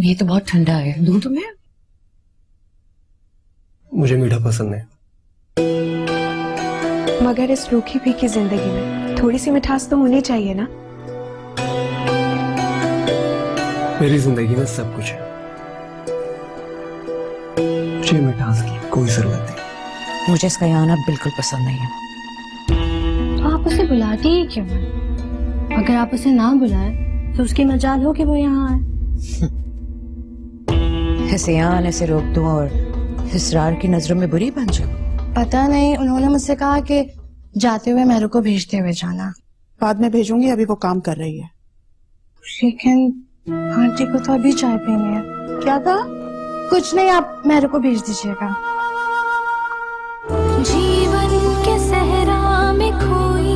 ये तो बहुत ठंडा है, दूं तुम्हें? मुझे मीठा पसंद है। मगर इस रूखी फीकी जिंदगी में थोड़ी सी मिठास तो होनी चाहिए ना। मेरी जिंदगी में सब कुछ है, मुझे मिठास की कोई जरूरत नहीं। मुझे इसका यहाँ आना बिल्कुल पसंद नहीं है। तो आप उसे बुलाती ही क्यों है? अगर आप उसे ना बुलाए तो उसकी मजाल हो कि वो यहाँ आए। ऐसे यहाँ आने से रोक दूं और इसरार की नजरों में बुरी बन जाऊं? पता नहीं, उन्होंने मुझसे कहा कि जाते हुए मेरे को भेजते हुए जाना। बाद में भेजूंगी, अभी वो काम कर रही है। लेकिन आंटी को तो अभी चाय पीनी है। क्या कहा? कुछ नहीं, आप मेरे को भेज दीजिएगा। जीवन के सहरा में खोई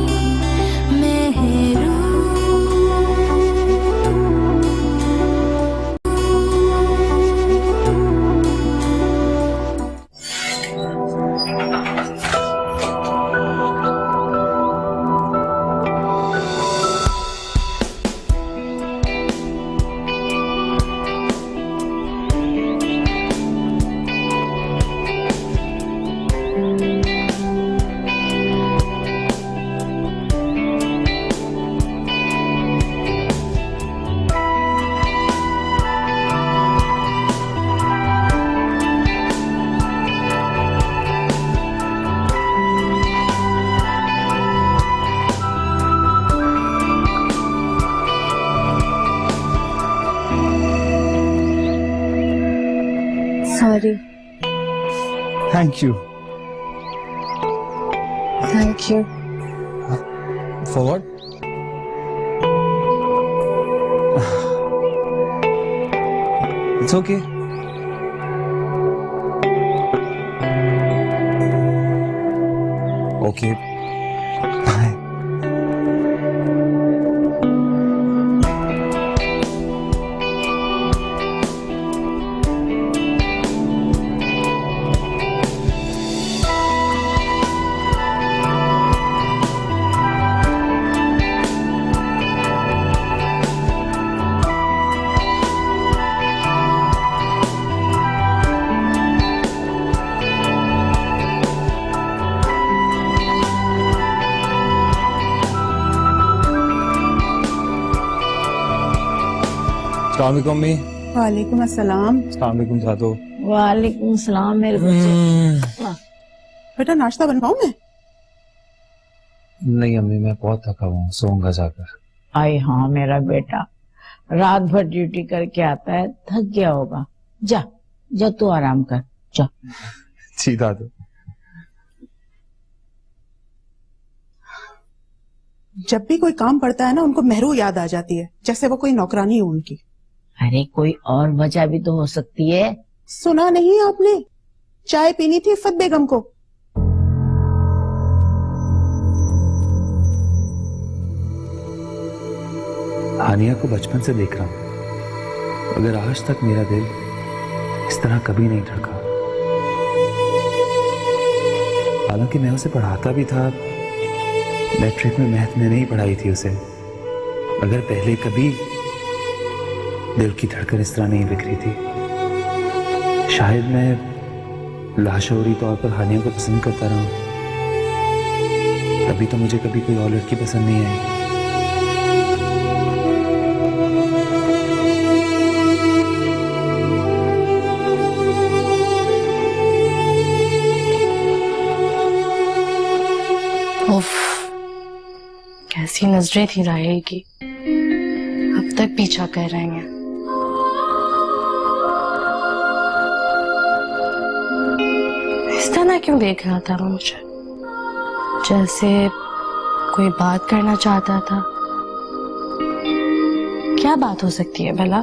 sorry. Thank you. Thank you. For what? It's okay. Okay bye. अस्सलामुअलैकुम अम्मी। वालेकुम अस्सलाम। अस्सलामुअलैकुम सातो। वालेकुम सलाम मेरे बच्चे। बेटा नाश्ता बनवाऊं मैं? नहीं अम्मी, मैं बहुत थका हुआ हूँ, सोऊंगा जाकर। आई हाँ मेरा बेटा, रात भर ड्यूटी करके आता है, थक गया होगा। जा जा तू आराम कर, जा। जी दादू। जब भी कोई काम पड़ता है ना, उनको मेहरू याद आ जाती है, जैसे वो कोई नौकरानी हो उनकी। अरे कोई और वजह भी तो हो सकती है। सुना नहीं आपने? चाय पीनी थी इफ़त बेगम को। हानिया को बचपन से देख रहा हूं, मगर आज तक मेरा दिल इस तरह कभी नहीं धड़का। हालांकि मैं उसे पढ़ाता भी था, मैट्रिक में मैथ में नहीं पढ़ाई थी उसे, मगर पहले कभी दिल की धड़कन इस तरह नहीं बिखरी थी। शायद मैं लाशऊरी तौर पर हानिया को पसंद करता रहा हूं, तभी तो मुझे कभी कोई और लड़की पसंद नहीं आई। उफ, कैसी नजरें थी राही की, अब तक पीछा कर रहे हैं। इस तरह क्यों देख रहा था वो मुझे, जैसे कोई बात करना चाहता था। क्या बात हो सकती है भला?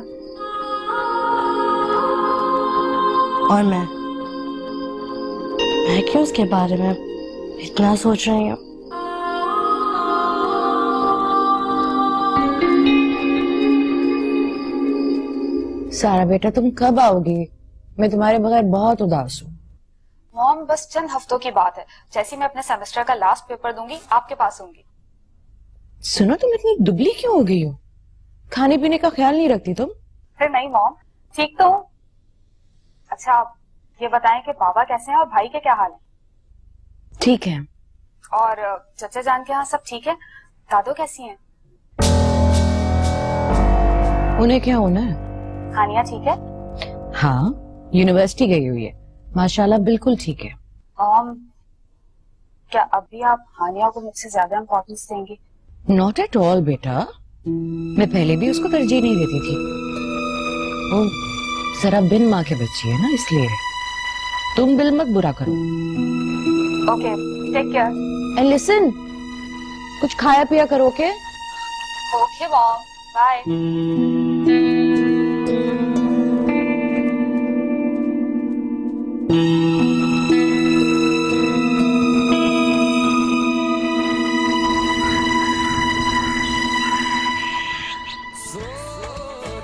और मैं क्यों उसके बारे में इतना सोच रही हूँ? सारा बेटा तुम कब आओगी? मैं तुम्हारे बगैर बहुत उदास हूँ। मॉम बस चंद हफ्तों की बात है, जैसे मैं अपने सेमेस्टर का लास्ट पेपर दूंगी आपके पास होंगी। सुनो तुम इतनी दुबली क्यों हो गई हो? खाने पीने का ख्याल नहीं रखती तुम? फिर नहीं मॉम, ठीक तो हूँ। अच्छा ये बताएं कि बाबा कैसे हैं और भाई के क्या हाल है? ठीक है। और चचा जान के यहाँ सब ठीक है? दादू कैसी हैं? उन्हें क्या होना है? हानिया ठीक है? हाँ, यूनिवर्सिटी गई हुई है, माशाल्लाह बिल्कुल ठीक है। क्या अब भी आप हानिया को मुझसे ज्यादा इम्पोर्टेंस देंगी? नॉट एट ऑल बेटा, मैं पहले भी उसको तरजीह नहीं देती थी। वो जरा बिन माँ के बच्ची है ना, इसलिए तुम दिल मत बुरा करो। Okay take care. And listen, कुछ खाया पिया करो के। Okay mom, bye.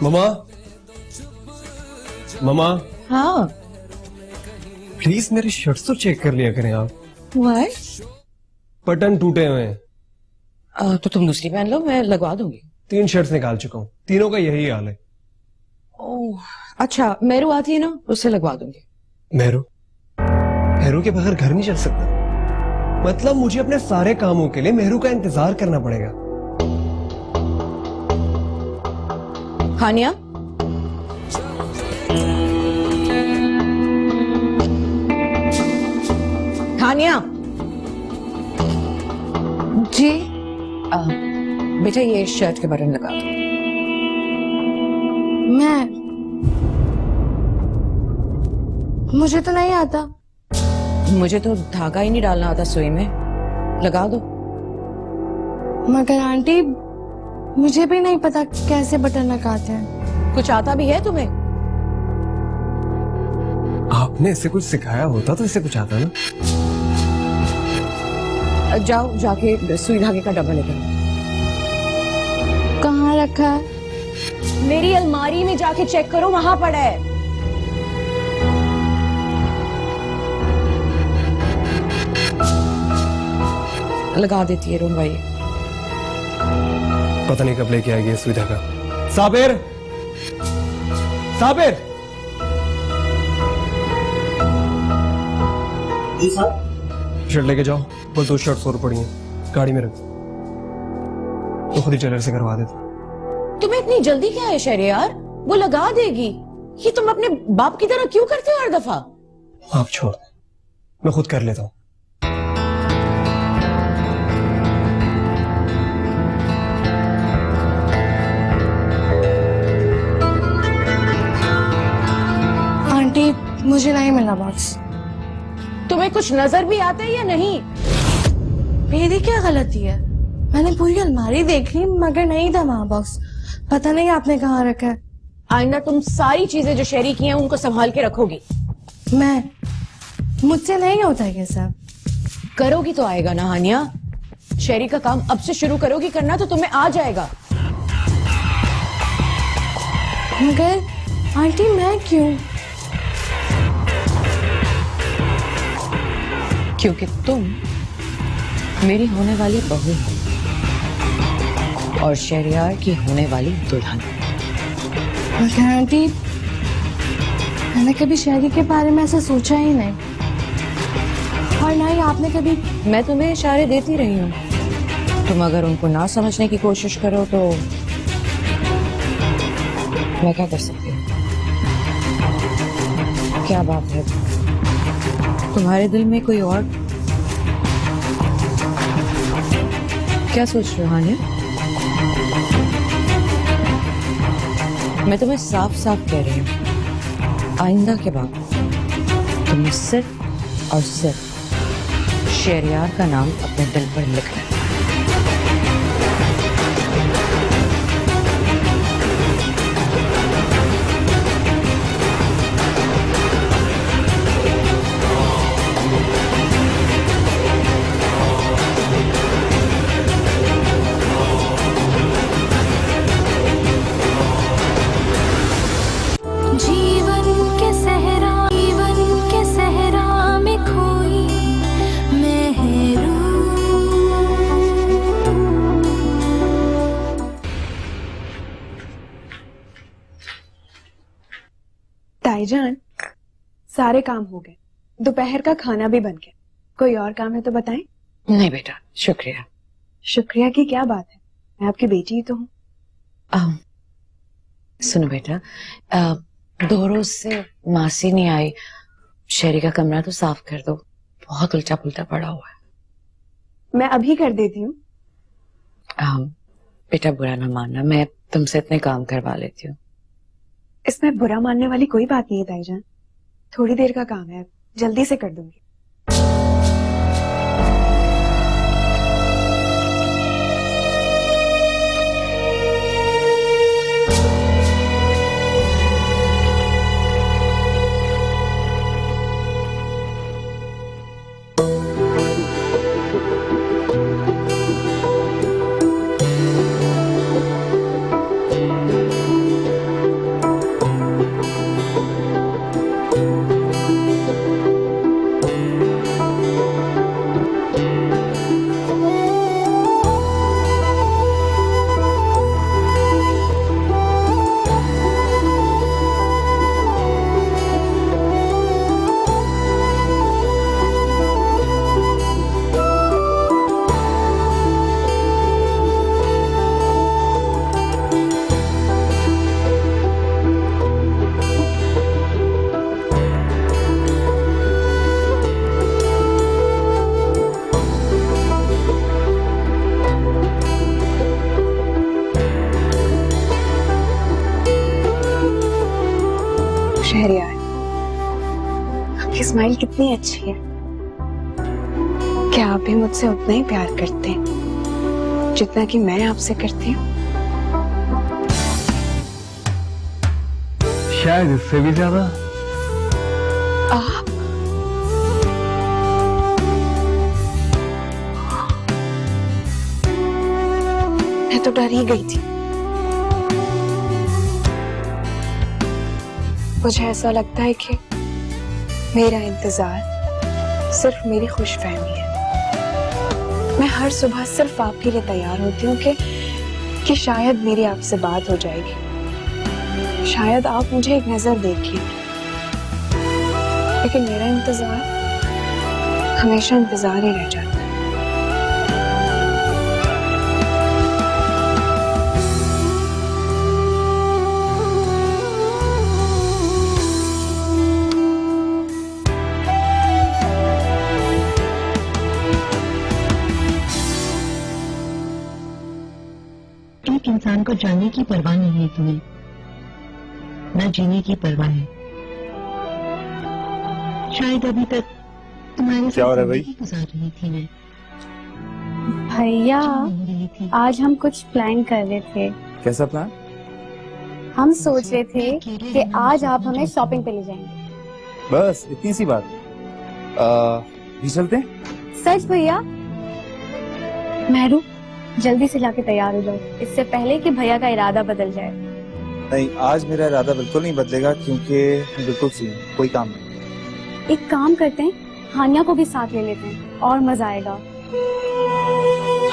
Mama, mama हाँ, प्लीज मेरे शर्ट्स तो चेक कर लिया करें आप। व्हाई? बटन टूटे हुए हैं। तो तुम दूसरी पहन लो, मैं लगवा दूंगी। 3 शर्ट्स निकाल चुका हूँ, तीनों का यही हाल है। ओह अच्छा, मेरू आती है ना, उससे लगवा दूंगी। मेहरू के बगैर घर नहीं चल सकता। मतलब मुझे अपने सारे कामों के लिए मेहरू का इंतजार करना पड़ेगा। हानिया, हानिया जी, बेटा ये शर्ट के बटन लगा दो। मुझे तो नहीं आता। मुझे तो धागा ही नहीं डालना आता सुई में, लगा दो। मगर आंटी मुझे भी नहीं पता कैसे बटन लगाते हैं। कुछ आता भी है तुम्हें? आपने इसे कुछ सिखाया होता तो इसे कुछ आता ना। जाओ जाके सुई धागे का डब्बा लेकर आओ। कहाँ रखा है? मेरी अलमारी में जाके चेक करो, वहां पड़ा है। लगा देती है रूम भाई। पता नहीं कब लेके आएगी सुई धागा। साबिर, साबिर। जी साहब। शर्ट लेके जाओ, बस 2 शर्ट और पड़ी हैं, गाड़ी में रख। तो खुद ही टेलर से करवा देता। तुम्हें इतनी जल्दी क्या है शहरयार? वो लगा देगी। ये तुम अपने बाप की तरह क्यों करते हो हर दफा? आप छोड़, मैं खुद कर लेता हूँ। आंटी मुझे नहीं मिला बॉक्स। तुम्हें कुछ नजर भी आता है या नहीं? मेरी क्या गलती है? मैंने पूरी अलमारी देख ली मगर नहीं था वहां बॉक्स। पता नहीं आपने कहाँ रखा है। आइंदा तुम सारी चीजें जो शेरी की हैं उनको संभाल के रखोगी। मुझसे नहीं होता ये सब। करोगी तो आएगा ना हानिया। शेरी का काम अब से शुरू करोगी करना तो तुम्हें आ जाएगा। मगर आंटी मैं क्यों? क्योंकि तुम मेरी होने वाली बहू हो और शहरयार की होने वाली दुल्हन। मगर आंटी मैंने कभी शहरी के बारे में ऐसा सोचा ही नहीं, और ना ही आपने कभी। मैं तुम्हें इशारे देती रही हूँ, तुम अगर उनको ना समझने की कोशिश करो तो मैं क्या कर सकती हूँ? क्या बात है, तुम्हारे दिल में कोई और क्या सोच रहे हो हानिया? मैं तुम्हें साफ साफ कह रही हूँ, आइंदा के बाद तुम्हें सिर्फ और सिर्फ शहरयार का नाम अपने दिल पर लिखना है। जीवन के सहरा में खोई मैं हरू भाईजान, सारे काम हो गए, दोपहर का खाना भी बन गया। कोई और काम है तो बताएं। नहीं बेटा, शुक्रिया। शुक्रिया की क्या बात है, मैं आपकी बेटी ही तो हूँ। सुनो बेटा, 2 रोज से मासी नहीं आई, शेरी का कमरा तो साफ कर दो, बहुत उल्टा पुल्टा पड़ा हुआ है। मैं अभी कर देती हूँ। बेटा बुरा ना मानना, मैं तुमसे इतने काम करवा लेती हूँ। इसमें बुरा मानने वाली कोई बात नहीं है ताईजान, थोड़ी देर का काम है, जल्दी से कर दूंगी। शहरयार, आपकी स्माइल कितनी अच्छी है। क्या आप भी मुझसे उतना ही प्यार करते हैं जितना कि मैं आपसे करती हूँ? शायद इससे भी ज्यादा। आप मैं तो डर ही गई थी। मुझे ऐसा लगता है कि मेरा इंतजार सिर्फ मेरी खुशफहमी है। मैं हर सुबह सिर्फ आपके लिए तैयार होती हूँ कि शायद मेरी आपसे बात हो जाएगी, शायद आप मुझे एक नजर देखिए। लेकिन मेरा इंतजार हमेशा इंतजार ही रह जाता है। एक इंसान को जानने की परवाह नहीं है तुम्हें, न जीने की परवाह है। शायद अभी तक तुम्हारे साथ जिंदगी गुजार रही थी मैं। भैया, आज हम कुछ प्लान कर रहे थे। कैसा प्लान? हम सोच रहे थे कि आज आप हमें शॉपिंग पे ले जाएंगे। बस इतनी सी बात। भी चलते हैं? सच भैया? मेहरू, जल्दी से जाके तैयार हो जाओ, इससे पहले कि भैया का इरादा बदल जाए। नहीं, आज मेरा इरादा बिल्कुल नहीं बदलेगा, क्योंकि बिल्कुल सी कोई काम नहीं। एक काम करते हैं, हानिया को भी साथ ले लेते हैं और मजा आएगा।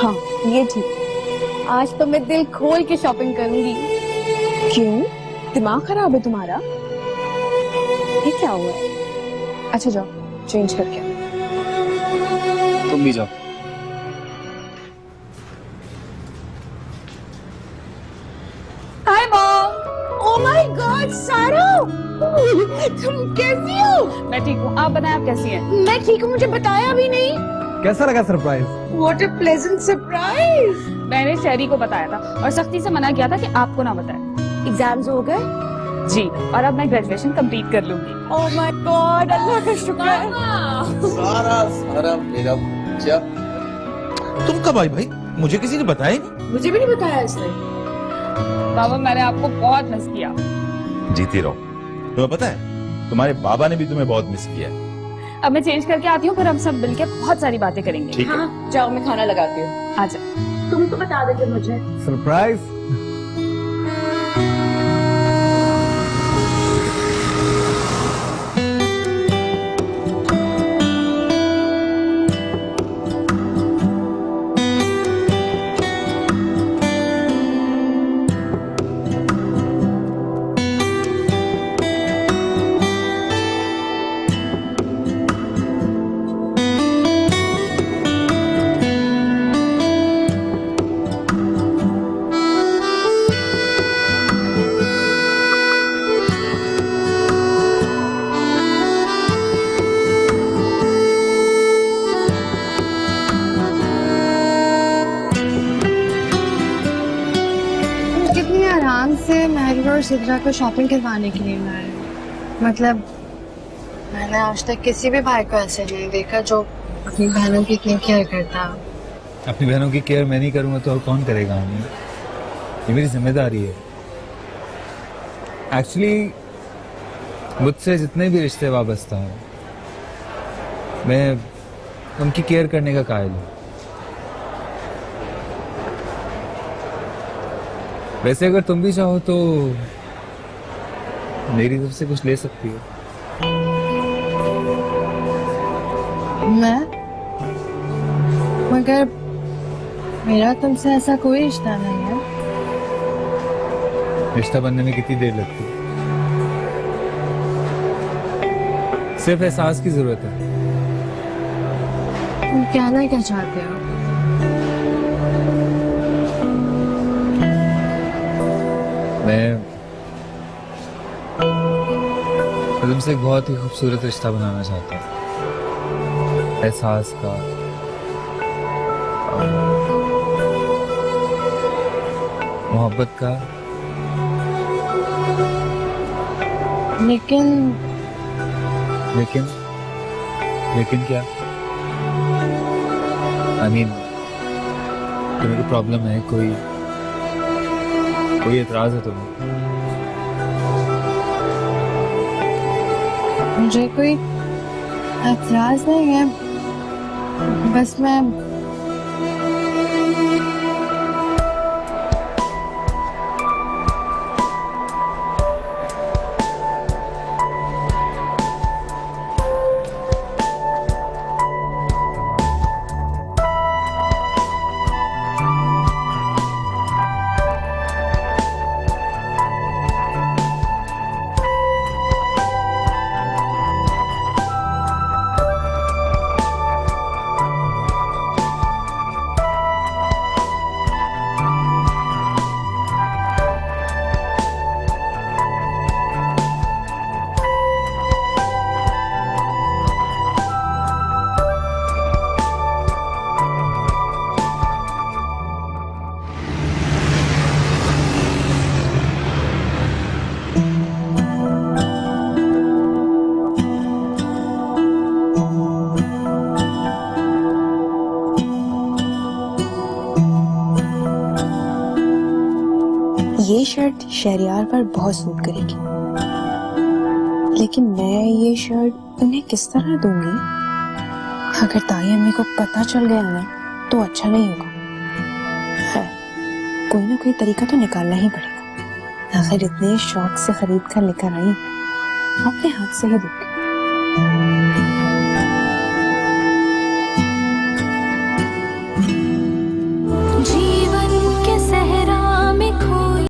हाँ, ये ठीक। आज तो मैं दिल खोल के शॉपिंग करूंगी। क्यों, दिमाग खराब है तुम्हारा? ये क्या हुआ है? अच्छा जाओ, चेंज करके आओ। तुम भी जाओ। Hi mom. Oh my God सारा, तुम कैसी हो? मैं ठीक हूँ, आप बताएं आप कैसी हैं? मैं ठीक हूँ, मुझे बताया भी नहीं। कैसा लगा surprise? What a pleasant surprise! मैंने शेरी को बताया था और सख्ती से मना किया था कि आपको ना बताएं। एग्जाम्स हो गए? जी, और अब मैं ग्रेजुएशन कंप्लीट कर लूंगी। ओह माय गॉड, अल्लाह का शुक्र है। सारा मेरा बच्चा। तुम कब आई भाई? मुझे किसी ने बताया नहीं। मुझे भी नहीं बताया इसने। बाबा, मैंने आपको बहुत मिस किया। जीती रहो। तुम्हें पता है, तुम्हारे बाबा ने भी तुम्हें बहुत मिस किया। अब मैं चेंज करके आती हूँ, फिर हम सब मिलके बहुत सारी बातें करेंगे। ठीक है। हाँ, जाओ, मैं खाना लगाती हूँ। आजा। तुम तो बता देते मुझे। सरप्राइज। से महबूब और सिद्रा को शॉपिंग करवाने के लिए लाए हैं। मतलब मैंने आज तक किसी भी भाई को ऐसे नहीं देखा जो अपनी बहनों की इतनी केयर करता। अपनी बहनों की केयर मैं नहीं करूंगा तो और कौन करेगा? हमें ये मेरी जिम्मेदारी है। एक्चुअली मुझसे जितने भी रिश्ते वाबस्ता हैं मैं उनकी केयर करने का कायल हूँ। वैसे अगर तुम भी चाहो तो मेरी तरफ से कुछ ले सकती हो। मैं? मगर मेरा तुमसे ऐसा कोई रिश्ता नहीं है। रिश्ता बनने में कितनी देर लगती है? सिर्फ एहसास की जरूरत है। तुम कहना क्या चाहते हो? मैं तुमसे एक बहुत ही खूबसूरत रिश्ता बनाना चाहता हूँ। एहसास का, मोहब्बत का। लेकिन लेकिन क्या? I mean, तुम्हें कोई प्रॉब्लम है? कोई एतराज है तुम्हें? मुझे कोई एतराज नहीं है, बस मैं ये शर्ट शहरियार पर बहुत सूट करेगी, लेकिन मैं ये शर्ट उन्हें किस तरह दूंगी? अगर ताई अम्मी को पता चल गया ना तो अच्छा नहीं होगा। है, कोई ना कोई तरीका तो निकालना ही पड़ेगा। आखिर इतने शौक से खरीद कर लेकर आई, अपने हाथ से ही दूंगी।